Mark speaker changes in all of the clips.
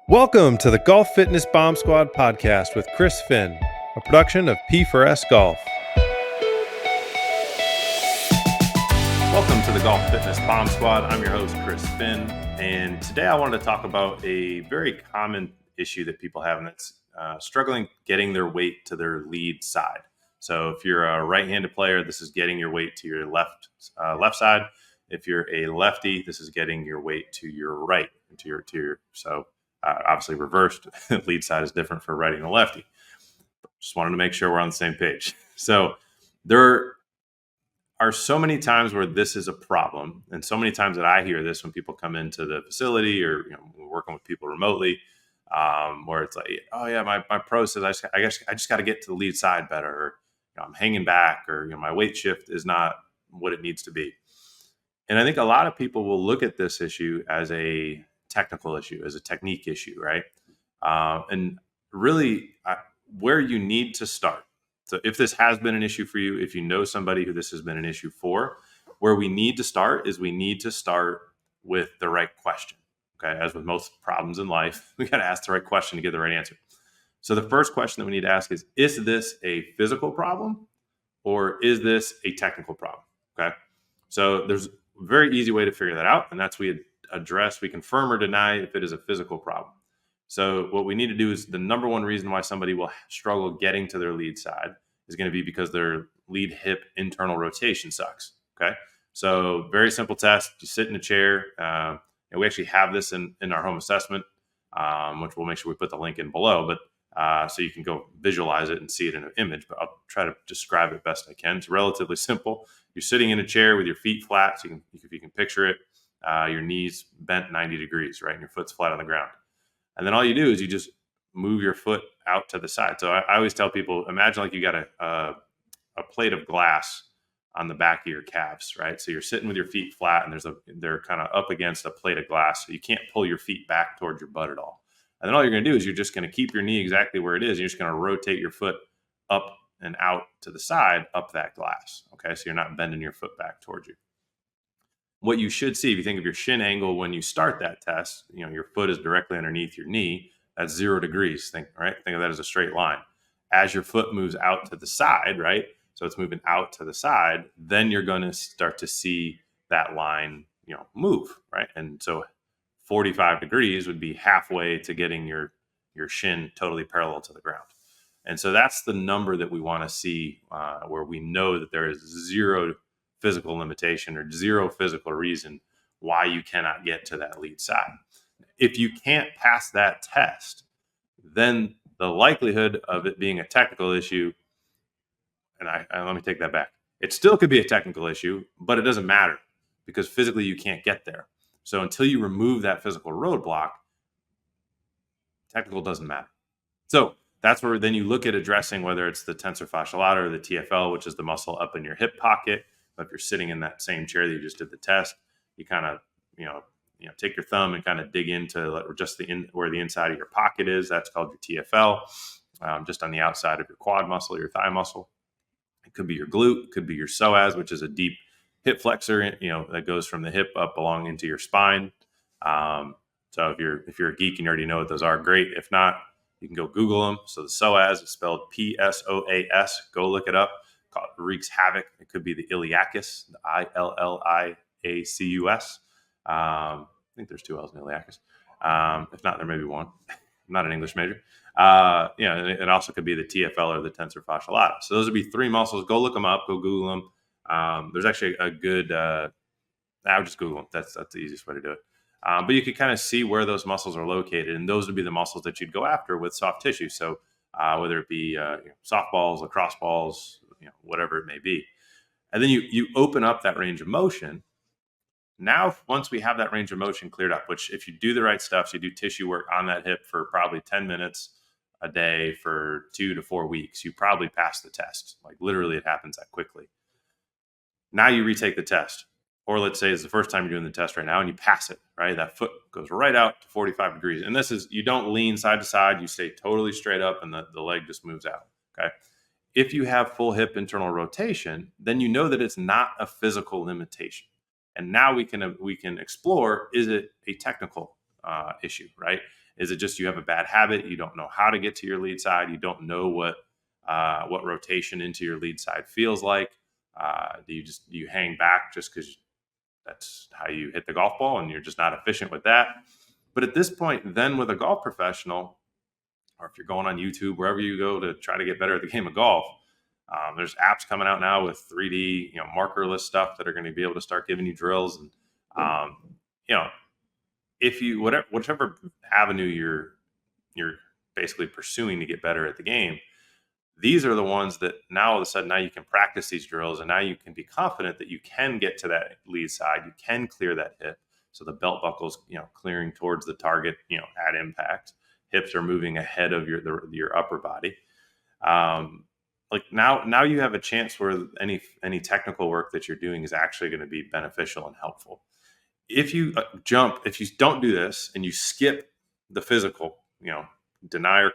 Speaker 1: Welcome to the Golf Fitness Bomb Squad podcast with Chris Finn, a production of P4S Golf. Welcome to the Golf Fitness Bomb Squad. I'm your host, Chris Finn, and today I wanted to talk about a very common issue that people have, and that's struggling getting their weight to their lead side. So if you're a right-handed player, this is getting your weight to your left side. If you're a lefty, this is getting your weight to your right, obviously reversed. Lead side is different for righty and lefty. Just wanted to make sure we're on the same page. So there are so many times where this is a problem, and so many times that I hear this when people come into the facility or we're working with people remotely, where it's like, oh yeah, my pro says I just got to get to the lead side better, or I'm hanging back, or my weight shift is not what it needs to be. And I think a lot of people will look at this issue as a technical issue, as a technique issue, right? And really, where you need to start. So if this has been an issue for you, if you know somebody who this has been an issue for, where we need to start is we need to start with the right question. Okay, as with most problems in life, we got to ask the right question to get the right answer. So the first question that we need to ask is this a physical problem or is this a technical problem? Okay, so there's a very easy way to figure that out, and that's we confirm or deny if it is a physical problem. So what we need to do is the number one reason why somebody will struggle getting to their lead side is going to be because their lead hip internal rotation sucks. Okay. So very simple test. You sit in a chair. And we actually have this in our home assessment, which we'll make sure we put the link in below, but so you can go visualize it and see it in an image, but I'll try to describe it best I can. It's relatively simple. You're sitting in a chair with your feet flat. So if you can picture it, your knees bent 90 degrees, right? And your foot's flat on the ground. And then all you do is you just move your foot out to the side. So I always tell people, imagine like you got a plate of glass on the back of your calves, right? So you're sitting with your feet flat and they're kind of up against a plate of glass. So you can't pull your feet back towards your butt at all. And then all you're going to do is you're just going to keep your knee exactly where it is. You're just going to rotate your foot up and out to the side, up that glass. Okay. So you're not bending your foot back towards you. What you should see, if you think of your shin angle when you start that test, your foot is directly underneath your knee. That's 0 degrees. Think of that as a straight line. As your foot moves out to the side, right? So it's moving out to the side, then you're going to start to see that line, move, right? And so 45 degrees would be halfway to getting your shin totally parallel to the ground. And so that's the number that we want to see, where we know that there is 0 physical limitation or 0 physical reason why you cannot get to that lead side. If you can't pass that test, then the likelihood of it being a technical issue, and let me take that back. It still could be a technical issue, but it doesn't matter because physically you can't get there. So until you remove that physical roadblock, technical doesn't matter. So that's where then you look at addressing whether it's the tensor fasciae latae or the TFL, which is the muscle up in your hip pocket. If you're sitting in that same chair that you just did the test, you kind of, take your thumb and kind of dig into just where the inside of your pocket is. That's called your TFL, just on the outside of your quad muscle, your thigh muscle. It could be your glute, it could be your psoas, which is a deep hip flexor, that goes from the hip up along into your spine. So if you're a geek and you already know what those are, great. If not, you can go Google them. So the psoas is spelled PSOAS. Go look it up. It wreaks havoc. It could be the iliacus, the ILLIACUS. I think there's 2 L's in iliacus. If not, there may be one. I'm not an English major. It also could be the TFL or the tensor fasciae latae. So those would be 3 muscles. Go look them up. Go Google them. There's actually a good. I would just Google them. That's the easiest way to do it. But you could kind of see where those muscles are located, and those would be the muscles that you'd go after with soft tissue. So whether it be softballs, lacrosse balls, whatever it may be. And then you open up that range of motion. Now, once we have that range of motion cleared up, which if you do the right stuff, so you do tissue work on that hip for probably 10 minutes a day for 2 to 4 weeks, you probably pass the test. Like literally it happens that quickly. Now you retake the test. Or let's say it's the first time you're doing the test right now and you pass it, right? That foot goes right out to 45 degrees. And this is, you don't lean side to side, you stay totally straight up and the leg just moves out, okay? If you have full hip internal rotation, then you know that it's not a physical limitation. And now we can explore, is it a technical issue, right? Is it just you have a bad habit? You don't know how to get to your lead side. You don't know what rotation into your lead side feels like. Do you hang back just because that's how you hit the golf ball and you're just not efficient with that? But at this point, then with a golf professional, or if you're going on YouTube, wherever you go to try to get better at the game of golf, there's apps coming out now with 3D, markerless stuff that are going to be able to start giving you drills. And um, you know, if you whichever avenue you're basically pursuing to get better at the game, these are the ones that now all of a sudden now you can practice these drills, and now you can be confident that you can get to that lead side, you can clear that hip. So the belt buckle's clearing towards the target at impact, hips are moving ahead of your upper body. Like now you have a chance where any technical work that you're doing is actually going to be beneficial and helpful. If you if you don't do this and you skip the physical, deny or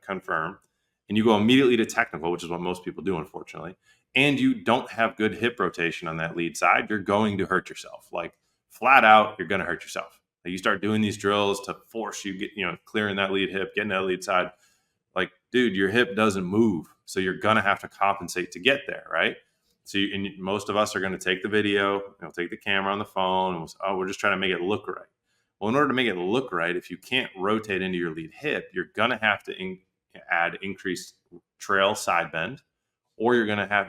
Speaker 1: confirm, and you go immediately to technical, which is what most people do, unfortunately, and you don't have good hip rotation on that lead side, you're going to hurt yourself. Like flat out, you're going to hurt yourself. Like, you start doing these drills to force you clearing that lead hip, getting that lead side. Like, dude, your hip doesn't move, so you're going to have to compensate to get there, right? So most of us are going to take the video, take the camera on the phone, and we're just trying to make it look right. Well, in order to make it look right, if you can't rotate into your lead hip, you're going to have to add increased trail side bend, or your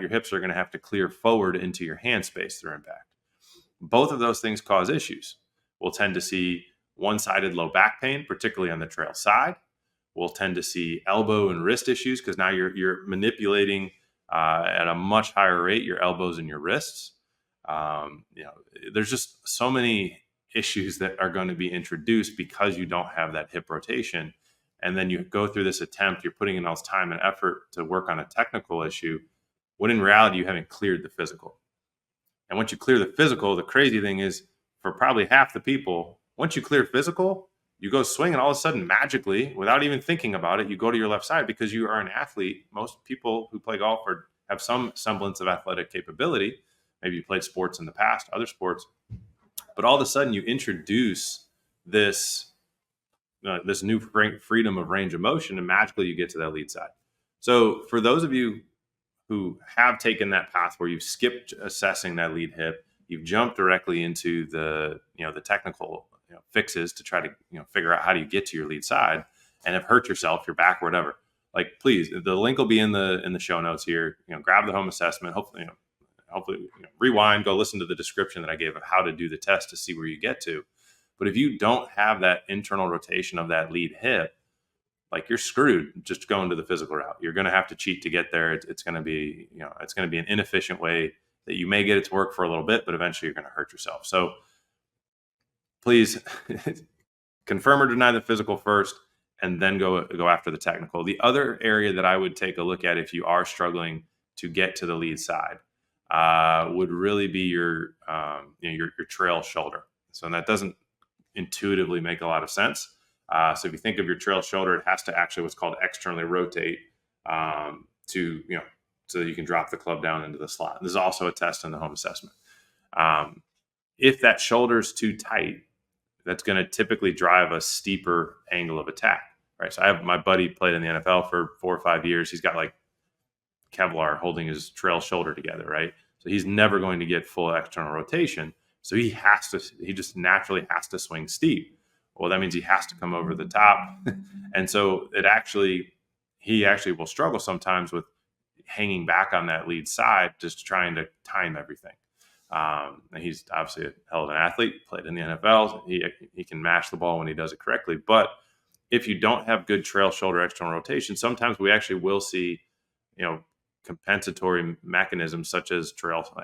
Speaker 1: hips are going to have to clear forward into your hand space through impact. Both of those things cause issues. We'll tend to see one-sided low back pain, particularly on the trail side. We'll tend to see elbow and wrist issues because now you're manipulating at a much higher rate your elbows and your wrists. There's just so many issues that are going to be introduced because you don't have that hip rotation. And then you go through this attempt, you're putting in all this time and effort to work on a technical issue, when in reality, you haven't cleared the physical. And once you clear the physical, the crazy thing is, for probably half the people, once you clear physical, you go swing, and all of a sudden, magically, without even thinking about it, you go to your left side because you are an athlete. Most people who play golf have some semblance of athletic capability. Maybe you played sports in the past, other sports. But all of a sudden, you introduce this new freedom of range of motion, and magically you get to that lead side. So for those of you who have taken that path where you've skipped assessing that lead hip, you've jumped directly into the technical fixes to try to figure out how do you get to your lead side, and have hurt yourself, your back, or whatever. Like, please, the link will be in the show notes here. Grab the home assessment. Hopefully rewind, go listen to the description that I gave of how to do the test to see where you get to. But if you don't have that internal rotation of that lead hip, like, you're screwed just going to the physical route. You're going to have to cheat to get there. It's going to be, an inefficient way that you may get it to work for a little bit, but eventually you're going to hurt yourself. So please confirm or deny the physical first, and then go after the technical. The other area that I would take a look at if you are struggling to get to the lead side would really be your trail shoulder. So that doesn't intuitively make a lot of sense. So if you think of your trail shoulder, it has to actually what's called externally rotate so that you can drop the club down into the slot. This is also a test in the home assessment. If that shoulder is too tight, that's going to typically drive a steeper angle of attack. Right. So I have my buddy played in the NFL for 4 or 5 years. He's got like Kevlar holding his trail shoulder together. Right. So he's never going to get full external rotation. So he just naturally has to swing steep. Well, that means he has to come over the top. And so he actually will struggle sometimes with hanging back on that lead side, just trying to time everything. He's obviously a hell of an athlete, played in the NFL. He can mash the ball when he does it correctly. But if you don't have good trail shoulder external rotation, sometimes we actually will see, compensatory mechanisms such as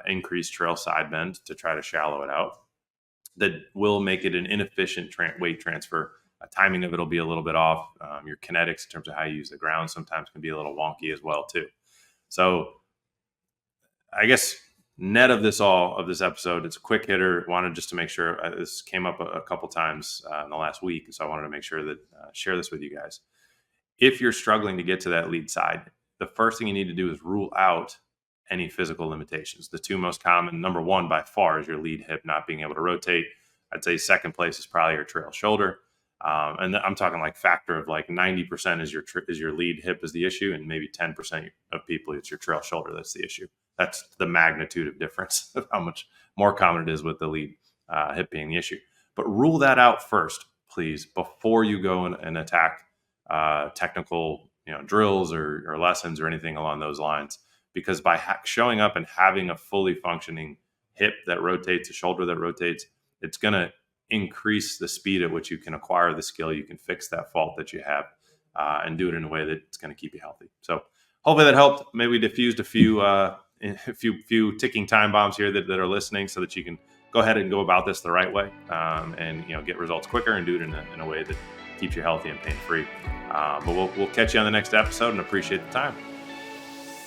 Speaker 1: increased trail side bend to try to shallow it out, that will make it an inefficient weight transfer. Timing of it will be a little bit off. Your kinetics in terms of how you use the ground sometimes can be a little wonky as well too. So I guess net of this episode, it's a quick hitter. Wanted just to make sure this came up a couple times in the last week. So I wanted to make sure that share this with you guys. If you're struggling to get to that lead side, the first thing you need to do is rule out any physical limitations. The two most common, number one by far, is your lead hip not being able to rotate. I'd say second place is probably your trail shoulder. And I'm talking like factor of like 90% is your lead hip is the issue, and maybe 10% of people it's your trail shoulder that's the issue. That's the magnitude of difference of how much more common it is with the lead hip being the issue. But rule that out first, please, before you go and attack technical drills or lessons or anything along those lines. Because by showing up and having a fully functioning hip that rotates, a shoulder that rotates, it's going to increase the speed at which you can acquire the skill. You can fix that fault that you have and do it in a way that's going to keep you healthy. So hopefully that helped. Maybe we diffused a few ticking time bombs here that are listening, so that you can go ahead and go about this the right way and get results quicker and do it in a way that keeps you healthy and pain free. But we'll catch you on the next episode, and appreciate the time.